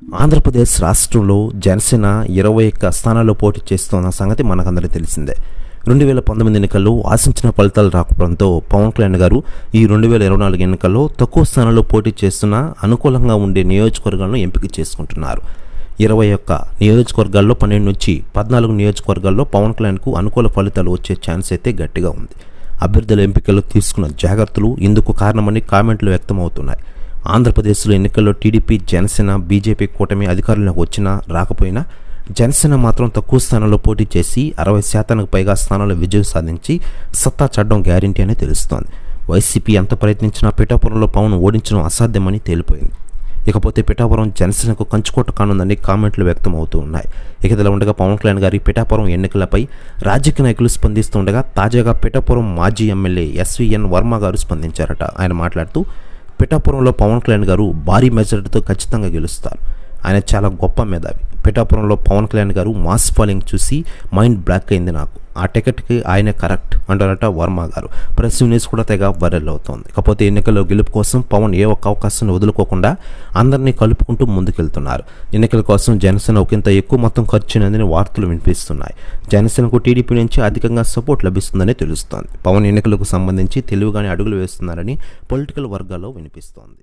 ఆంధ్రప్రదేశ్ రాష్ట్రంలో జనసేన 21 స్థానాల్లో పోటీ చేస్తున్న సంగతి మనకందరికీ తెలిసిందే. 2019 ఎన్నికల్లో ఆశించిన ఫలితాలు రాకపోవడంతో పవన్ కళ్యాణ్ గారు ఈ 2024 ఎన్నికల్లో తక్కువ స్థానాల్లో పోటీ చేస్తున్న అనుకూలంగా ఉండే నియోజకవర్గాలను ఎంపిక చేసుకుంటున్నారు. 21 నియోజకవర్గాల్లో 12 నుంచి 14 నియోజకవర్గాల్లో పవన్ కళ్యాణ్కు అనుకూల ఫలితాలు వచ్చే ఛాన్స్ అయితే గట్టిగా ఉంది. అభ్యర్థుల ఎంపికల్లో తీసుకున్న జాగ్రత్తలు ఇందుకు కారణమని కామెంట్లు వ్యక్తమవుతున్నాయి. ఆంధ్రప్రదేశ్లో ఎన్నికల్లో టీడీపీ, జనసేన, బీజేపీ కూటమి అధికారంలోకి వచ్చినా రాకపోయినా జనసేన మాత్రం తక్కువ స్థానంలో పోటీ చేసి 60% పైగా స్థానాల్లో విజయం సాధించి సత్తా చాటడం గ్యారంటీ అని తెలుస్తోంది. వైసీపీ ఎంత ప్రయత్నించినా పిఠాపురంలో పవన్ ఓడించడం అసాధ్యమని తేలిపోయింది. ఇకపోతే పిఠాపురం జనసేనకు కంచుకోట కానుందని కామెంట్లు వ్యక్తం అవుతూ ఉన్నాయి. ఇకలా ఉండగా పవన్ కళ్యాణ్ గారి పిఠాపురం ఎన్నికలపై రాజకీయ నాయకులు స్పందిస్తుండగా తాజాగా పిఠాపురం మాజీ ఎమ్మెల్యే ఎస్వీఎన్ వర్మ గారు స్పందించారట. ఆయన మాట్లాడుతూ పిఠాపురంలో పవన్ కళ్యాణ్ గారు భారీ మెజారిటీతో ఖచ్చితంగా గెలుస్తారు. ఆయన చాలా గొప్ప మేధావి. పిఠాపురంలో పవన్ కళ్యాణ్ గారు మాస్ ఫాలోయింగ్ చూసి మైండ్ బ్లాక్ అయింది నాకు. ఆ టికెట్కి ఆయనే కరెక్ట్ అంటారట వర్మ గారు. ప్రెస్ న్యూస్ కూడా తెగ వైరల్ అవుతోంది. కాకపోతే ఎన్నికల్లో గెలుపు కోసం పవన్ ఏ ఒక్క అవకాశాన్ని వదులుకోకుండా అందరినీ కలుపుకుంటూ ముందుకెళ్తున్నారు. ఎన్నికల కోసం జనసేన ఒకంత ఎక్కువ మొత్తం ఖర్చునని వార్తలు వినిపిస్తున్నాయి. జనసేనకు టీడీపీ నుంచి అధికంగా సపోర్ట్ లభిస్తుందని తెలుస్తోంది. పవన్ ఎన్నికలకు సంబంధించి తెలివిగానే అడుగులు వేస్తున్నారని పొలిటికల్ వర్గాల్లో వినిపిస్తోంది.